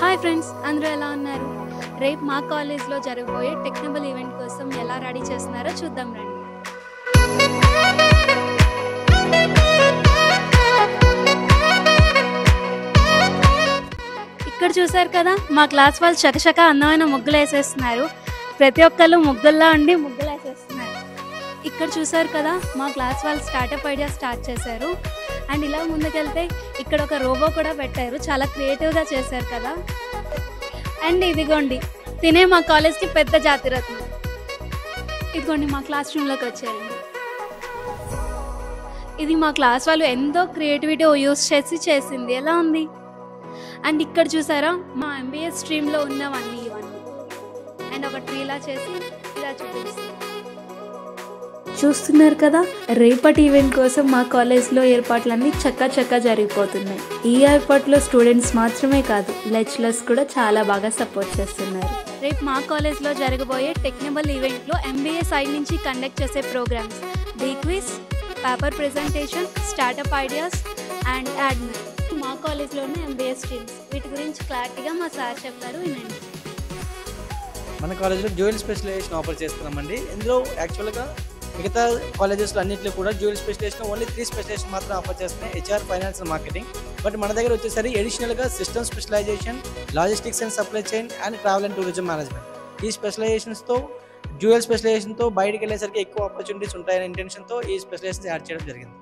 Hi friends, అందరూ ఎలా ఉన్నారు? రేపు మా కాలేజ్లో జరగబోయే టెక్నికల్ ఈవెంట్ కోసం ఎలా రెడీ చేస్తున్నారో చూద్దాం రండి. ఇక్కడ చూసారు కదా, మా క్లాస్ వాళ్ళు చకచక అందమైన ముగ్గులు వేసేస్తున్నారు. ప్రతి ఒక్కళ్ళు ముగ్గుల్లా ఉండి ముగ్గులు వేసేస్తున్నారు. ఇక్కడ చూసారు కదా, మా క్లాస్ వాళ్ళు స్టార్టప్ ఐడియా స్టార్ట్ చేశారు. అండ్ ఇలా ముందుకెళ్తే ఇక్కడ ఒక రోబో కూడా పెట్టారు. చాలా క్రియేటివ్గా చేశారు కదా. అండ్ ఇదిగోండి, తినే మా కాలేజ్కి పెద్ద జాతిరత్నం. ఇదిగోండి మా క్లాస్ రూమ్లోకి వచ్చారండి. ఇది మా క్లాస్ వాళ్ళు ఎంతో క్రియేటివిటీ యూస్ చేసింది. ఎలా ఉంది? అండ్ ఇక్కడ చూసారా, మా MBA స్ట్రీమ్లో ఉన్నవన్నీ ఇవన్నీ. అండ్ ఒక ట్రీలా చేసి ఇలా చూపిస్తుంది. చూస్తున్నారు కదా, రేపటి ఈవెంట్ కోసం మా కాలేజ్లో ఏర్పాట్లన్నీ చక్కా జరిగిపోతున్నాయి. ఈ ఏర్పాట్లో స్టూడెంట్స్ మాత్రమే కాదు, లెక్చరర్స్ కూడా చాలా బాగా సపోర్ట్ చేస్తున్నారు. రేపు మా కాలేజ్లో జరగబోయే టెక్నికల్ ఈవెంట్లో MBA సైడ్ నుంచి కండక్ట్ చేసే programmes the quiz, paper presentation, startup ideas and admin. మా కాలేజ్లోనే MBA స్ట్రీమ్స్, వీటి గురించి క్లారిటీగా మా సార్ చెప్తారు, వినండి. మన కాలేజ్లో డ్యూయల్ స్పెషలైజేషన్ ఆఫర్ చేస్తున్నామండి. ఇందులో యాక్చువల్గా మిగతా కాలేజెస్లో అన్నింటిలో కూడా డ్యూయల్ స్పెషలైజేషన్ ఓన్లీ 3 స్పెషలైజేషన్ మాత్రం ఆఫర్ చేస్తున్నాయి: HR, finance and marketing. But మన దగ్గర వచ్చేసరికి అడిషనల్గా system specialisation, logistics and supply chain and travel and tourism management. ఈ స్పెషలైజేషన్స్తో డ్యూయల్ స్పెషలైజేషన్తో బయటికి వెళ్ళేసరికి ఎక్కువ ఆపర్చునిటీస్ ఉంటాయనే ఇంటెన్షన్తో ఈ స్పెషలైజేషన్స్ యాడ్ చేయడం జరిగింది.